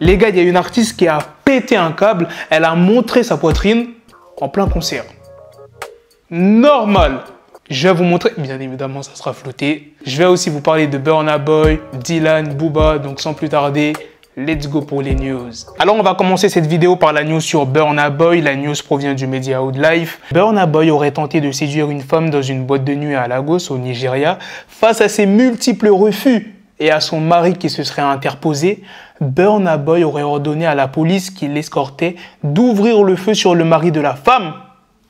Les gars, il y a une artiste qui a pété un câble. Elle a montré sa poitrine en plein concert. Normal. Je vais vous montrer, bien évidemment, ça sera flouté. Je vais aussi vous parler de Burna Boy, Dylan, Booba. Donc sans plus tarder, let's go pour les news. Alors on va commencer cette vidéo par la news sur Burna Boy. La news provient du média Outlife. Burna Boy aurait tenté de séduire une femme dans une boîte de nuit à Lagos, au Nigeria. Face à ses multiples refus et à son mari qui se serait interposé, Burna Boy aurait ordonné à la police qui l'escortait d'ouvrir le feu sur le mari de la femme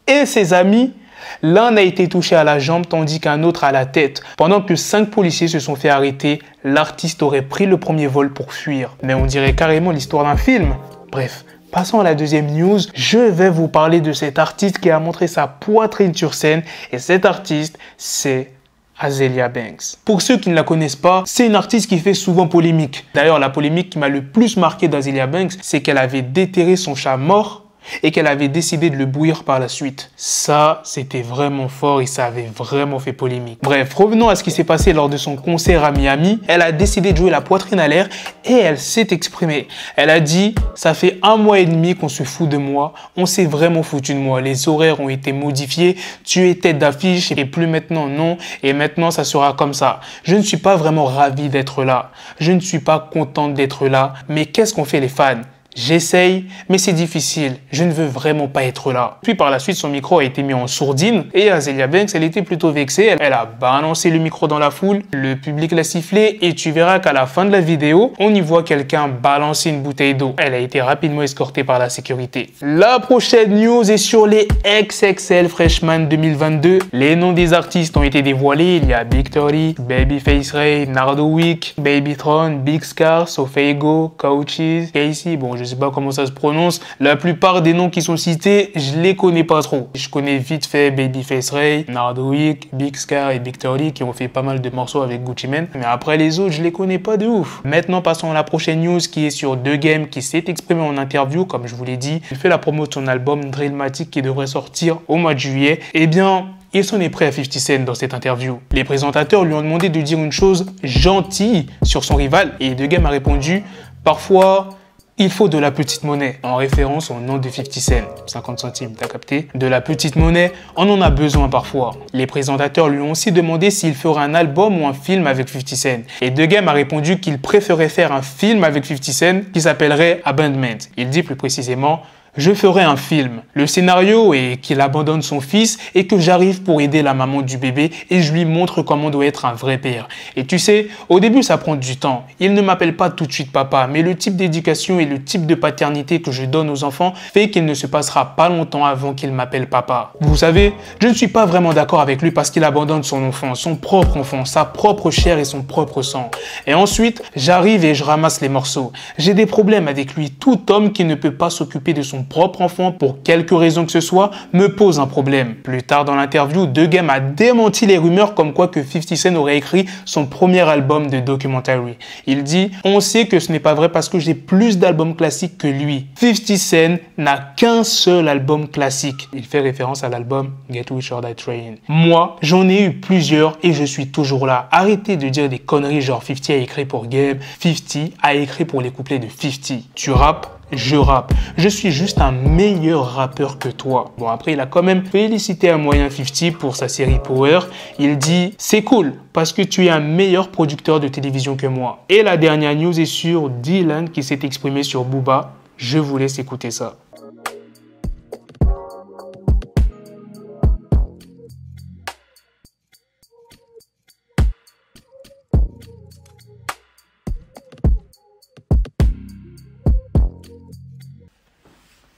et ses amis. L'un a été touché à la jambe tandis qu'un autre à la tête. Pendant que 5 policiers se sont fait arrêter, l'artiste aurait pris le premier vol pour fuir. Mais on dirait carrément l'histoire d'un film. Bref, passons à la deuxième news. Je vais vous parler de cet artiste qui a montré sa poitrine sur scène. Et cet artiste, c'est Azealia Banks. Pour ceux qui ne la connaissent pas, c'est une artiste qui fait souvent polémique. D'ailleurs, la polémique qui m'a le plus marqué d'Azealia Banks, c'est qu'elle avait déterré son chat mort et qu'elle avait décidé de le bouillir par la suite. Ça, c'était vraiment fort et ça avait vraiment fait polémique. Bref, revenons à ce qui s'est passé lors de son concert à Miami. Elle a décidé de jouer la poitrine à l'air et elle s'est exprimée. Elle a dit « Ça fait 1 mois et demi qu'on se fout de moi. On s'est vraiment foutu de moi. Les horaires ont été modifiés. Tu es tête d'affiche et plus maintenant non. Et maintenant, ça sera comme ça. Je ne suis pas vraiment ravie d'être là. Je ne suis pas contente d'être là. Mais qu'est-ce qu'on fait les fans ? J'essaye, mais c'est difficile. Je ne veux vraiment pas être là. » Puis par la suite, son micro a été mis en sourdine et Azealia Banks, elle était plutôt vexée. Elle a balancé le micro dans la foule, le public l'a sifflé et tu verras qu'à la fin de la vidéo, on y voit quelqu'un balancer une bouteille d'eau. Elle a été rapidement escortée par la sécurité. La prochaine news est sur les XXL Freshman 2022. Les noms des artistes ont été dévoilés. Il y a Big 30, Babyface Ray, Nardo Wick, Babytron, Big Scar, Sofego, Coaches, Casey. Bon, je sais pas comment ça se prononce. La plupart des noms qui sont cités, je les connais pas trop. Je connais vite fait Babyface Ray, Nardo Wick, Big Scar et Big 30 qui ont fait pas mal de morceaux avec Gucci Mane. Mais après les autres, je les connais pas de ouf. Maintenant, passons à la prochaine news qui est sur The Game qui s'est exprimé en interview. Comme je vous l'ai dit, il fait la promo de son album Drillmatic qui devrait sortir au mois de juillet. Eh bien, il s'en est pris à 50 Cent dans cette interview. Les présentateurs lui ont demandé de dire une chose gentille sur son rival et The Game a répondu « Parfois, il faut de la petite monnaie », en référence au nom de 50 Cent. 50 centimes, t'as capté? De la petite monnaie, on en a besoin parfois. Les présentateurs lui ont aussi demandé s'il ferait un album ou un film avec 50 Cent. Et The Game a répondu qu'il préférait faire un film avec 50 Cent qui s'appellerait Abandonment. Il dit plus précisément « Je ferai un film. Le scénario est qu'il abandonne son fils et que j'arrive pour aider la maman du bébé et je lui montre comment doit être un vrai père. Et tu sais, au début ça prend du temps. Il ne m'appelle pas tout de suite papa, mais le type d'éducation et le type de paternité que je donne aux enfants fait qu'il ne se passera pas longtemps avant qu'il m'appelle papa. Vous savez, je ne suis pas vraiment d'accord avec lui parce qu'il abandonne son enfant, son propre enfant, sa propre chair et son propre sang. Et ensuite, j'arrive et je ramasse les morceaux. J'ai des problèmes avec lui. Tout homme qui ne peut pas s'occuper de son propre enfant pour quelque raison que ce soit me pose un problème. Plus tard dans l'interview, The Game a démenti les rumeurs comme quoi que 50 Cent aurait écrit son premier album de documentary. Il dit « On sait que ce n'est pas vrai parce que j'ai plus d'albums classiques que lui. 50 Cent n'a qu'un seul album classique. » Il fait référence à l'album Get Rich or Die Trying. Moi, j'en ai eu plusieurs et je suis toujours là. Arrêtez de dire des conneries genre 50 a écrit pour Game, 50 a écrit pour les couplets de 50. Tu rappes? Je rappe. Je suis juste un meilleur rappeur que toi. Bon, après, il a quand même félicité un moyen 50 pour sa série Power. Il dit « C'est cool parce que tu es un meilleur producteur de télévision que moi. » Et la dernière news est sur Dylan qui s'est exprimé sur Booba. Je vous laisse écouter ça.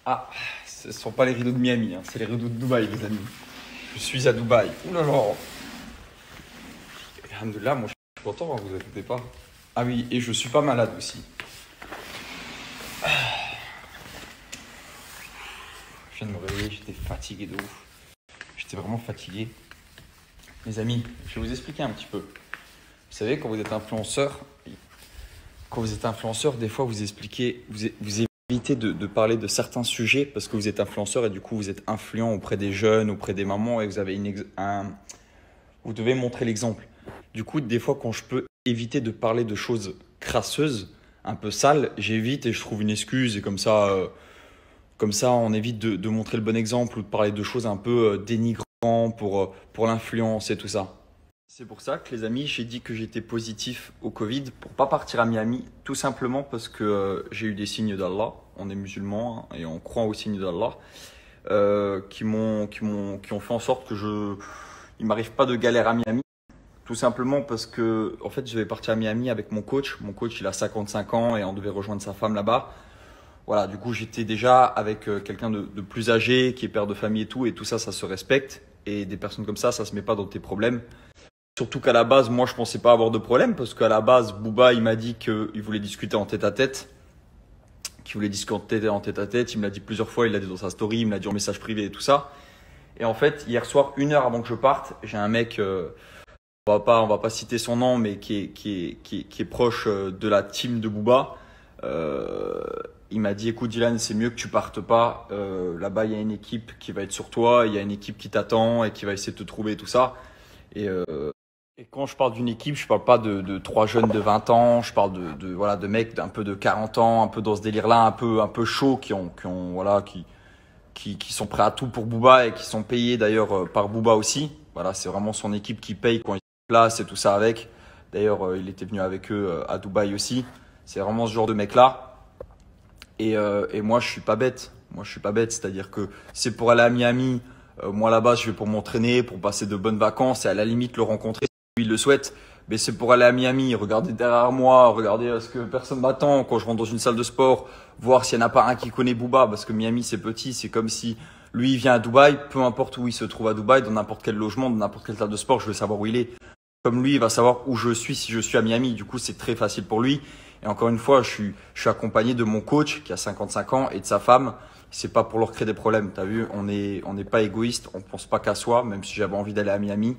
Ah, ce ne sont pas les rideaux de Miami, hein, c'est les rideaux de Dubaï, les amis. Je suis à Dubaï. Ouh là là. Alhamdoulilah, moi je suis content, hein, vous inquiétez pas. Ah oui, et je suis pas malade aussi. Je viens de me réveiller, j'étais fatigué de ouf. J'étais vraiment fatigué. Les amis, je vais vous expliquer un petit peu. Vous savez, quand vous êtes influenceur, des fois vous expliquez, vous évitez de parler de certains sujets parce que vous êtes influenceur et du coup vous êtes influent auprès des jeunes, auprès des mamans et vous avez vous devez montrer l'exemple. Du coup, des fois, quand je peux éviter de parler de choses crasseuses, un peu sales, j'évite et je trouve une excuse. Et comme ça on évite de montrer le bon exemple ou de parler de choses un peu dénigrantes pour l'influence et tout ça. C'est pour ça que les amis, j'ai dit que j'étais positif au Covid pour pas partir à Miami, tout simplement parce que j'ai eu des signes d'Allah. On est musulmans hein, et on croit aux signes d'Allah qui ont fait en sorte que il m'arrive pas de galère à Miami. Tout simplement parce que en fait, je vais partir à Miami avec mon coach. Mon coach, il a 55 ans et on devait rejoindre sa femme là-bas. Voilà, du coup, j'étais déjà avec quelqu'un de plus âgé, qui est père de famille et tout ça, ça se respecte. Et des personnes comme ça se met pas dans tes problèmes. Surtout qu'à la base, moi, je pensais pas avoir de problème parce qu'à la base, Booba, il m'a dit qu'il voulait discuter en tête-à-tête. Qu'il voulait discuter en tête-à-tête. Il me l'a dit plusieurs fois, il l'a dit dans sa story, il me l'a dit en message privé et tout ça. Et en fait, hier soir, 1 heure avant que je parte, j'ai un mec, on va pas citer son nom, mais qui est proche de la team de Booba. Il m'a dit, écoute Dylan, c'est mieux que tu partes pas. Là-bas, il y a une équipe qui va être sur toi, il y a une équipe qui t'attend et qui va essayer de te trouver et tout ça. Et quand je parle d'une équipe, je parle pas de 3 jeunes de 20 ans, je parle voilà, de mecs d'un peu de 40 ans, un peu dans ce délire-là, un peu chaud, qui sont prêts à tout pour Booba et qui sont payés d'ailleurs par Booba aussi. Voilà, c'est vraiment son équipe qui paye quand il se place et tout ça avec. D'ailleurs, il était venu avec eux à Dubaï aussi. C'est vraiment ce genre de mec-là. Et moi, je suis pas bête. C'est-à-dire que c'est pour aller à Miami. Moi, là-bas, je vais pour m'entraîner, pour passer de bonnes vacances et à la limite le rencontrer si lui il le souhaite. Mais c'est pour aller à Miami, regarder derrière moi, regarder ce que personne m'attend quand je rentre dans une salle de sport, voir s'il n'y en a pas un qui connaît Booba, parce que Miami c'est petit, c'est comme si lui il vient à Dubaï, peu importe où il se trouve à Dubaï, dans n'importe quel logement, dans n'importe quelle salle de sport, je veux savoir où il est. Comme lui, il va savoir où je suis si je suis à Miami, du coup c'est très facile pour lui. Et encore une fois, je suis accompagné de mon coach qui a 55 ans et de sa femme. C'est pas pour leur créer des problèmes, t'as vu, on n'est pas égoïste, on pense pas qu'à soi, même si j'avais envie d'aller à Miami.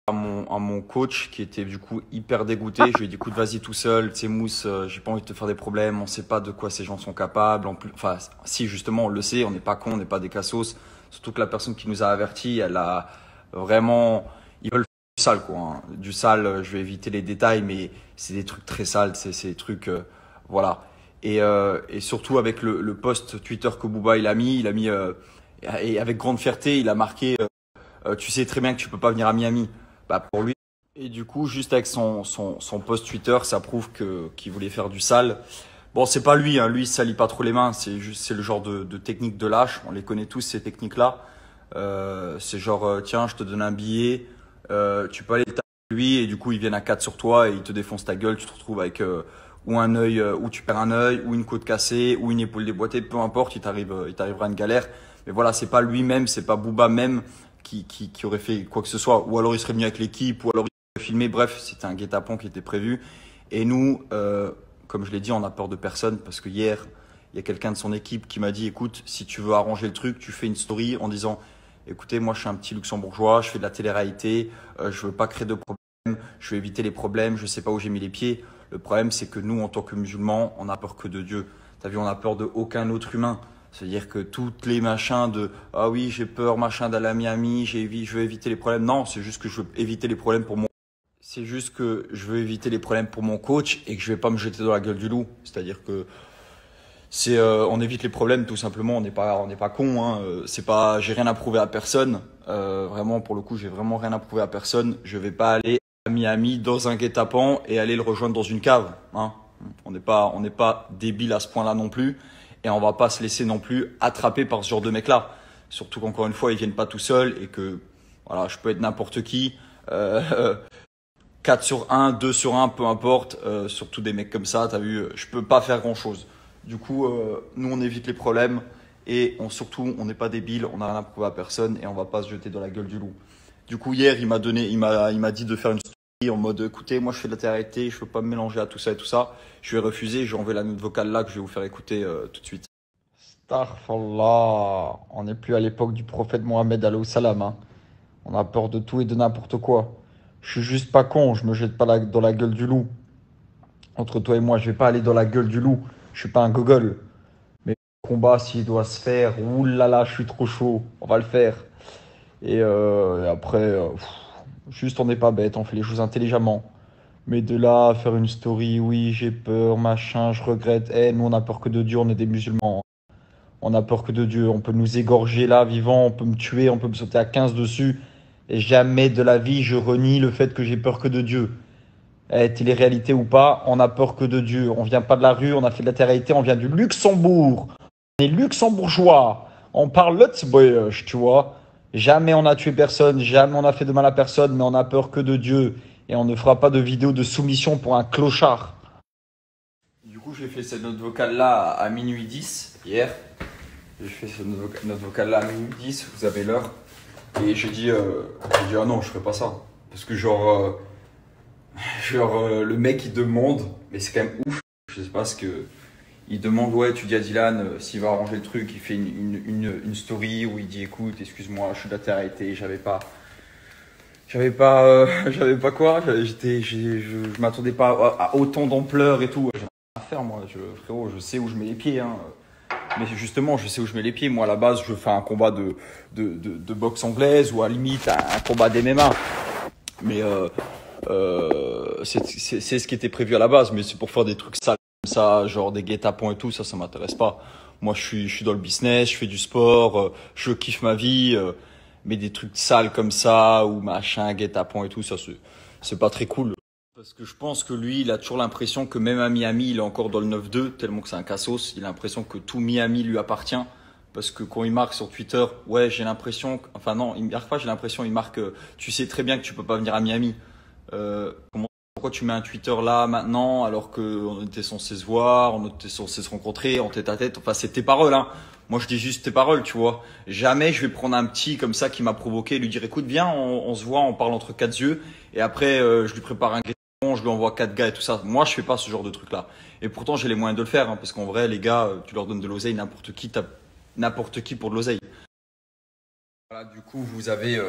À mon coach qui était du coup hyper dégoûté, je lui ai dit écoute vas-y tout seul, tu sais Mousse, j'ai pas envie de te faire des problèmes, on sait pas de quoi ces gens sont capables. En plus, enfin si justement on le sait, on n'est pas con, on n'est pas des cassos. Surtout que la personne qui nous a avertis, elle a vraiment, ils veulent faire du sale quoi. Hein. Du sale, je vais éviter les détails, mais c'est des trucs très sales, c'est des trucs, voilà. Et surtout avec le post Twitter que Booba il a mis, et avec grande fierté, il a marqué, tu sais très bien que tu peux pas venir à Miami. Bah pour lui. Et du coup, juste avec son post Twitter, ça prouve qu'il voulait faire du sale. Bon, c'est pas lui, hein. Lui, il salit pas trop les mains. C'est le genre de technique de lâche. On les connaît tous, ces techniques-là. C'est genre, tiens, je te donne un billet, tu peux aller le taper lui, et du coup, ils viennent à 4 sur toi et ils te défoncent ta gueule. Tu te retrouves avec ou un œil, ou tu perds un œil, ou une côte cassée, ou une épaule déboîtée, peu importe, il t'arrivera une galère. Mais voilà, c'est pas lui-même, c'est pas Booba même qui aurait fait quoi que ce soit, ou alors il serait venu avec l'équipe, ou alors il aurait filmé, bref, c'était un guet-apens qui était prévu. Et nous, comme je l'ai dit, on a peur de personne, parce que hier, il y a quelqu'un de son équipe qui m'a dit, écoute, si tu veux arranger le truc, tu fais une story en disant, écoutez, moi je suis un petit luxembourgeois, je fais de la télé-réalité, je veux pas créer de problème, je veux éviter les problèmes, je sais pas où j'ai mis les pieds. Le problème, c'est que nous, en tant que musulmans, on a peur que de Dieu. T'as vu, on a peur de aucun autre humain. C'est-à-dire que toutes les machins de ah oui, j'ai peur, machin d'aller à Miami, je veux éviter les problèmes. Non, c'est juste que je veux éviter les problèmes pour mon. C'est juste que je veux éviter les problèmes pour mon coach et que je vais pas me jeter dans la gueule du loup. C'est-à-dire que on évite les problèmes tout simplement. On n'est pas con. Hein. C'est pas, j'ai rien à prouver à personne. Vraiment, pour le coup, j'ai vraiment rien à prouver à personne. Je vais pas aller à Miami dans un guet-apens et aller le rejoindre dans une cave. Hein. On n'est pas débile à ce point-là non plus. Et on va pas se laisser non plus attraper par ce genre de mec-là. Surtout qu'encore une fois, ils viennent pas tout seuls et que voilà, je peux être n'importe qui. 4 sur 1, 2 sur 1, peu importe. Surtout des mecs comme ça, t'as vu, je peux pas faire grand-chose. Du coup, nous, on évite les problèmes et surtout, on n'est pas débile, on n'a rien à prouver à personne et on va pas se jeter dans la gueule du loup. Du coup, hier, il m'a dit de faire une story en mode, écoutez, moi, je fais de la télé-réalité, je veux pas me mélanger à tout ça et tout ça. Je vais refuser, j'ai envoyé la note vocale là que je vais vous faire écouter tout de suite. Astaghfirullah, on n'est plus à l'époque du prophète Mohammed alayhi salam. Hein. On a peur de tout et de n'importe quoi. Je suis juste pas con, je me jette pas dans la gueule du loup. Entre toi et moi, je vais pas aller dans la gueule du loup. Je suis pas un gogol. Mais le combat, s'il doit se faire, oulala, je suis trop chaud. On va le faire. Et après, juste on n'est pas bête, on fait les choses intelligemment. Mais de là à faire une story, oui, j'ai peur, machin, je regrette. Eh, nous, on a peur que de Dieu, on est des musulmans. On a peur que de Dieu. On peut nous égorger là, vivant, on peut me tuer, on peut me sauter à 15 dessus. Et jamais de la vie, je renie le fait que j'ai peur que de Dieu. Eh, télé-réalité ou pas, on a peur que de Dieu. On vient pas de la rue, on a fait de la télé-réalité, on vient du Luxembourg. On est luxembourgeois. On parle Lutzbourg, tu vois. Jamais on a tué personne, jamais on a fait de mal à personne, mais on a peur que de Dieu. Et on ne fera pas de vidéo de soumission pour un clochard. Du coup, j'ai fait cette note vocale-là à minuit 10 hier. J'ai fait cette note vocale-là à minuit 10, vous avez l'heure. Et j'ai dit, ah non, je ferai pas ça. Parce que le mec il demande, mais c'est quand même ouf, je sais pas ce que. Il demande, ouais, tu dis à Dylan s'il va arranger le truc, il fait une story où il dit, écoute, excuse-moi, je suis de la télé-réalité, j'avais pas quoi, je m'attendais pas à autant d'ampleur et tout. J'ai rien à faire, moi, frérot, je sais où je mets les pieds, hein. Mais justement, je sais où je mets les pieds. Moi, à la base, je fais un combat de boxe anglaise ou à la limite un combat d'MMA. Mais c'est ce qui était prévu à la base. Mais c'est pour faire des trucs sales comme ça, genre des guet-apens et tout, ça m'intéresse pas. Moi, je suis dans le business, je fais du sport, je kiffe ma vie. Mais des trucs sales comme ça, ou machin, guet-apens et tout, ça, c'est pas très cool. Parce que je pense que lui, il a toujours l'impression que même à Miami, il est encore dans le 9-2, tellement que c'est un cassos. Il a l'impression que tout Miami lui appartient. Parce que quand il marque sur Twitter, ouais, j'ai l'impression, enfin non, il marque pas, j'ai l'impression, il marque, tu sais très bien que tu peux pas venir à Miami. Pourquoi tu mets un Twitter là, maintenant, alors qu'on était censé se voir, on était censé se rencontrer en tête à tête. Enfin, c'est tes paroles, hein. Moi, je dis juste tes paroles, tu vois. Jamais je vais prendre un petit comme ça qui m'a provoqué et lui dire, écoute, viens, on se voit, on parle entre quatre yeux. Et après, je lui prépare un je lui envoie 4 gars et tout ça. Moi, je fais pas ce genre de truc là. Et pourtant, j'ai les moyens de le faire, hein, parce qu'en vrai, les gars, tu leur donnes de l'oseille, n'importe qui pour de l'oseille. Voilà, du coup, vous avez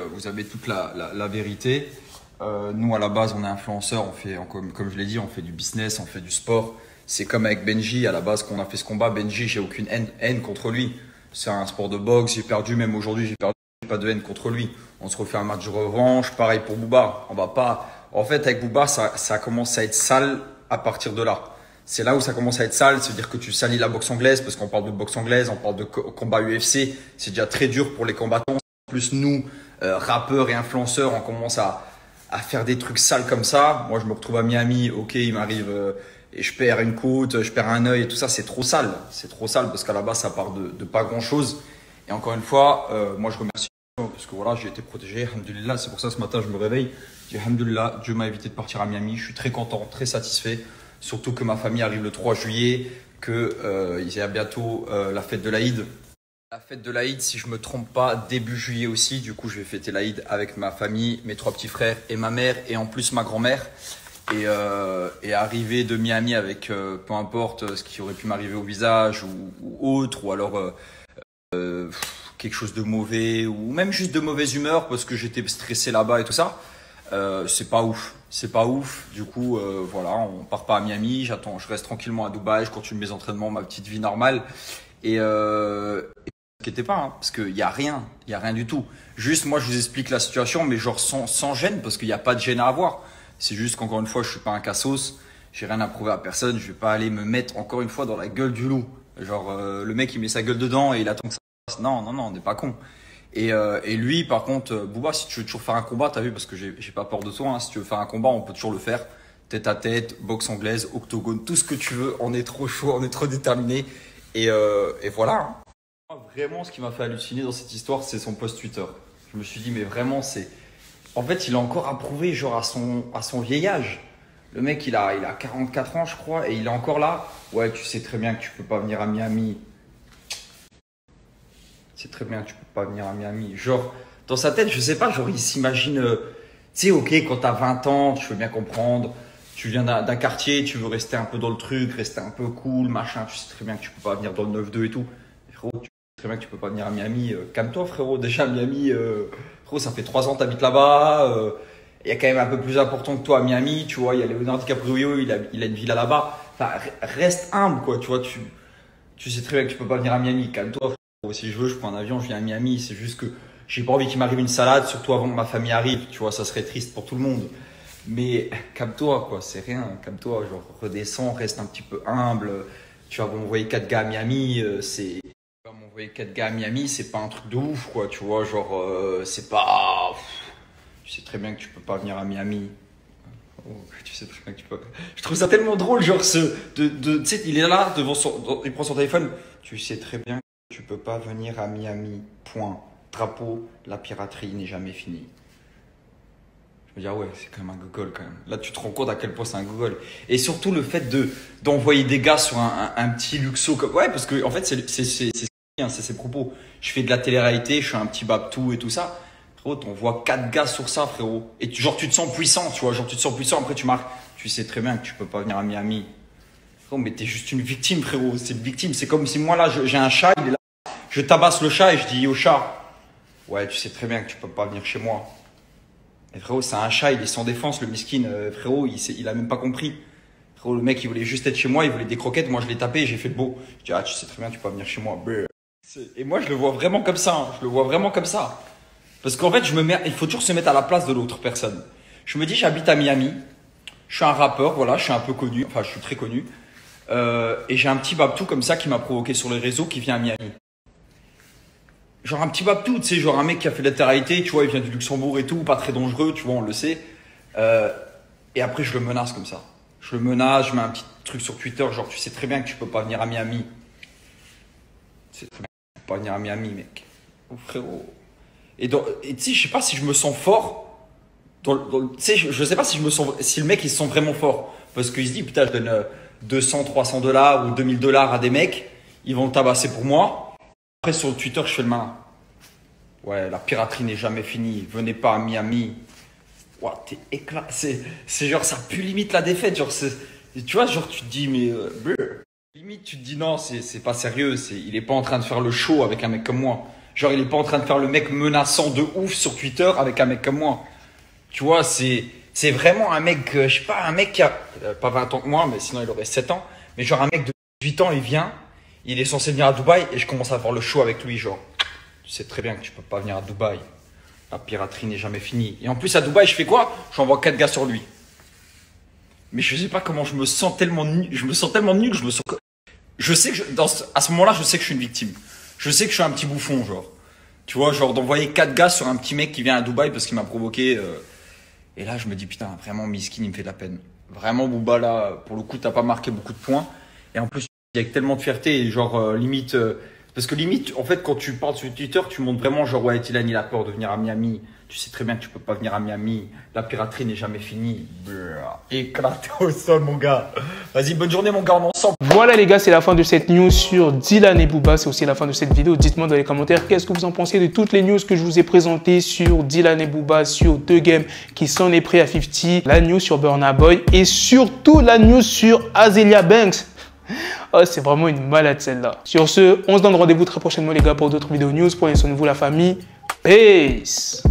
toute la vérité. Nous, à la base, on est influenceurs, comme je l'ai dit, on fait du business, on fait du sport. C'est comme avec Benji, à la base, qu'on a fait ce combat. Benji, j'ai aucune haine contre lui. C'est un sport de boxe, j'ai perdu, même aujourd'hui, j'ai perdu. J'ai pas de haine contre lui. On se refait un match de revanche, pareil pour Booba. On va pas. En fait, avec Booba, ça commence à être sale à partir de là. C'est là où ça commence à être sale, c'est-à-dire que tu salis la boxe anglaise, parce qu'on parle de boxe anglaise, on parle de combat UFC. C'est déjà très dur pour les combattants. En plus, nous, rappeurs et influenceurs, on commence à faire des trucs sales comme ça. Moi, je me retrouve à Miami, ok, il m'arrive et je perds une côte, je perds un œil et tout ça. C'est trop sale. C'est trop sale parce qu'à la base, ça part de pas grand-chose. Et encore une fois, moi, je remercie parce que voilà, j'ai été protégé, alhamdoulilah. C'est pour ça ce matin, je me réveille. Je dis alhamdoulilah, Dieu m'a évité de partir à Miami. Je suis très content, très satisfait. Surtout que ma famille arrive le 3 juillet, qu'il y a bientôt la fête de l'Aïd. La fête de l'Aïd, si je me trompe pas, début juillet aussi. Du coup, je vais fêter l'Aïd avec ma famille, mes 3 petits frères et ma mère, et en plus ma grand-mère. Et arriver de Miami avec peu importe ce qui aurait pu m'arriver au visage ou autre, ou alors quelque chose de mauvais, ou même juste de mauvaise humeur parce que j'étais stressé là-bas et tout ça. C'est pas ouf. C'est pas ouf. Du coup, voilà, on part pas à Miami. Je reste tranquillement à Dubaï. Je continue mes entraînements, ma petite vie normale. Et ne vous inquiétez pas, hein, parce qu'il y a rien du tout. Juste, moi, je vous explique la situation, mais genre sans gêne, parce qu'il n'y a pas de gêne à avoir. C'est juste qu'encore une fois, je suis pas un cassos. J'ai rien à prouver à personne. Je vais pas aller me mettre encore une fois dans la gueule du loup. Genre, le mec, il met sa gueule dedans et il attend que ça passe. Non, on n'est pas con. Et lui, par contre, Booba, si tu veux toujours faire un combat, t'as vu, parce que j'ai pas peur de toi, hein, si tu veux faire un combat, on peut toujours le faire. Tête à tête, boxe anglaise, octogone, tout ce que tu veux. On est trop chaud, on est trop déterminé. Et voilà. Hein. Vraiment, ce qui m'a fait halluciner dans cette histoire, c'est son post Twitter. Je me suis dit, mais vraiment, en fait, il a encore approuvé, genre, à son vieil âge. Le mec, il a 44 ans, je crois, et il est encore là. Ouais, tu sais très bien que tu peux pas venir à Miami. C'est très bien, tu peux pas venir à Miami. Genre, dans sa tête, je sais pas, genre, il s'imagine, tu sais, ok, quand t'as 20 ans, tu veux bien comprendre, tu viens d'un quartier, tu veux rester un peu dans le truc, rester un peu cool, machin, tu sais très bien que tu peux pas venir dans le 9-2 et tout. Et frérot, tu sais très bien que tu peux pas venir à Miami. Calme-toi, frérot, déjà, Miami, frérot, ça fait 3 ans que t'habites là-bas, il y a quand même un peu plus important que toi à Miami, tu vois, il y a Leonardo DiCaprio, il a une villa là-bas. Enfin, reste humble, quoi, tu vois, tu sais très bien que tu peux pas venir à Miami, calme-toi. Si je veux, je prends un avion, je viens à Miami. C'est juste que j'ai pas envie qu'il m'arrive une salade, surtout avant que ma famille arrive. Tu vois, ça serait triste pour tout le monde. Mais calme-toi, quoi, c'est rien. Calme-toi, genre, redescends, reste un petit peu humble. Tu vas m'envoyer 4 gars à Miami, c'est. Tu vas m'envoyer 4 gars à Miami, c'est pas un truc de ouf, quoi, tu vois. Genre, c'est pas. Tu sais très bien que tu peux pas venir à Miami. Oh, tu sais très bien que tu peux. Je trouve ça tellement drôle, genre, tu sais, il est là, il prend son téléphone. Tu sais très bien que tu peux pas venir à Miami. Point. Drapeau, la piraterie n'est jamais finie. Je me dis, ah ouais, c'est quand même un Google quand même. Là, tu te rends compte à quel point c'est un Google. Et surtout le fait d'envoyer des gars sur un petit luxo. Ouais, parce que en fait, c'est ses propos. Je fais de la télé-réalité, je suis un petit babtou et tout ça. Frérot, t'envoies 4 gars sur ça, frérot. Et genre, tu te sens puissant, tu vois. Genre, tu te sens puissant, après tu marques. Tu sais très bien que tu peux pas venir à Miami. Frérot, mais t'es juste une victime, frérot. C'est une victime. C'est comme si moi, là, j'ai un chat, il est là. Je tabasse le chat et je dis au chat. Ouais, tu sais très bien que tu peux pas venir chez moi. Et frérot, c'est un chat, il est sans défense, le miskin. Frérot, il a même pas compris. Frérot, le mec, il voulait juste être chez moi, il voulait des croquettes. Moi, je l'ai tapé et j'ai fait le beau. Je dis, ah, tu sais très bien, tu peux pas venir chez moi. Et moi, je le vois vraiment comme ça. Hein. Je le vois vraiment comme ça. Parce qu'en fait, il faut toujours se mettre à la place de l'autre personne. Je me dis, j'habite à Miami. Je suis un rappeur, voilà, je suis un peu connu. Enfin, je suis très connu. Et j'ai un petit babtou comme ça qui m'a provoqué sur les réseaux qui vient à Miami. Genre un petit babtou, tu sais, genre un mec qui a fait de la télé-réalité, tu vois, il vient du Luxembourg et tout, pas très dangereux, tu vois, on le sait. Et après, je le menace comme ça. Je le menace, je mets un petit truc sur Twitter, genre, tu sais très bien que tu peux pas venir à Miami. Tu sais très bien que tu peux pas venir à Miami, mec. Oh, frérot. Et tu sais, je sais pas si je me sens fort. Tu sais, je sais pas si si le mec, il se sent vraiment fort. Parce qu'il se dit, putain, je donne 200, 300 dollars ou 2000 dollars à des mecs, ils vont le tabasser pour moi. Après, sur le Twitter, je fais le malin. Ouais, la piraterie n'est jamais finie. Venez pas à Miami. Ouais, t'es éclaté. C'est genre, ça pue limite la défaite. Genre, tu vois, genre, tu te dis, mais. Limite, tu te dis, non, c'est pas sérieux. Il est pas en train de faire le show avec un mec comme moi. Genre, il est pas en train de faire le mec menaçant de ouf sur Twitter avec un mec comme moi. Tu vois, c'est vraiment un mec, je sais pas, un mec qui a. Pas 20 ans que moi, mais sinon, il aurait 7 ans. Mais genre, un mec de 18 ans, il vient. Il est censé venir à Dubaï et je commence à faire le show avec lui, genre, tu sais très bien que tu peux pas venir à Dubaï. La piraterie n'est jamais finie. Et en plus, à Dubaï, je fais quoi? J'envoie 4 gars sur lui. Mais je sais pas comment je me sens tellement nul. Je sais que à ce moment-là, je sais que je suis une victime. Je sais que je suis un petit bouffon, genre. Tu vois, genre d'envoyer 4 gars sur un petit mec qui vient à Dubaï parce qu'il m'a provoqué. Et là, je me dis, putain, vraiment, miskin, il me fait de la peine. Vraiment, Booba, là, pour le coup, t'as pas marqué beaucoup de points. Et en plus, avec tellement de fierté, et genre limite. Parce que limite, en fait, quand tu parles sur Twitter, tu montres vraiment genre, ouais, Dylan, il a peur de venir à Miami. Tu sais très bien que tu peux pas venir à Miami. La piraterie n'est jamais finie. Éclaté au sol, mon gars. Vas-y, bonne journée, mon gars, on est ensemble. Voilà, les gars, c'est la fin de cette news sur Dylan et Booba. C'est aussi la fin de cette vidéo. Dites-moi dans les commentaires qu'est-ce que vous en pensez de toutes les news que je vous ai présentées sur Dylan et Booba, sur 2Game qui s'en est pris à 50, la news sur Burna Boy et surtout la news sur Azealia Banks. Oh, c'est vraiment une malade celle-là. Sur ce, on se donne rendez-vous très prochainement les gars pour d'autres vidéos news. Prenez soin de vous la famille. Peace.